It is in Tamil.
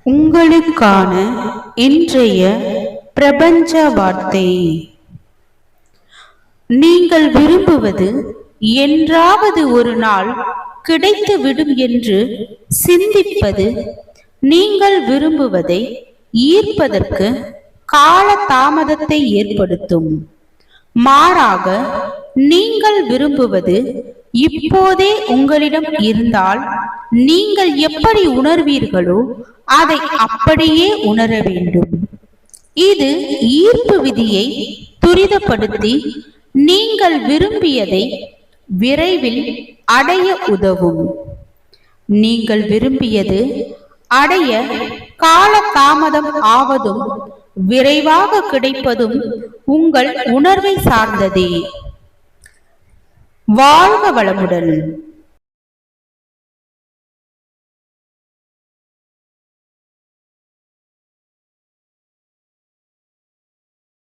உங்களுக்கான இன்றைய பிரபஞ்ச வார்த்தை. நீங்கள் விரும்புவது என்றாவது ஒரு நாள் கிடைத்துவிடும் என்று சிந்திப்பது நீங்கள் விரும்புவதை ஈர்ப்பதற்கு கால தாமதத்தை ஏற்படுத்தும். மாறாக நீங்கள் விரும்புவது இப்போதே உங்களிடம் இருந்தால் நீங்கள் எப்படி உணர்வீர்களோ அதை அப்படியே உணர வேண்டும். இது ஈர்ப்பு விதியை துரிதப்படுத்தி நீங்கள் விரும்பியதை விரைவில் அடைய உதவும். நீங்கள் விரும்பியது அடைய கால தாமதம் ஆவதும் விரைவாக கிடைப்பதும் உங்கள் உணர்வை சார்ந்ததே. வாழ்க வளமுடன்.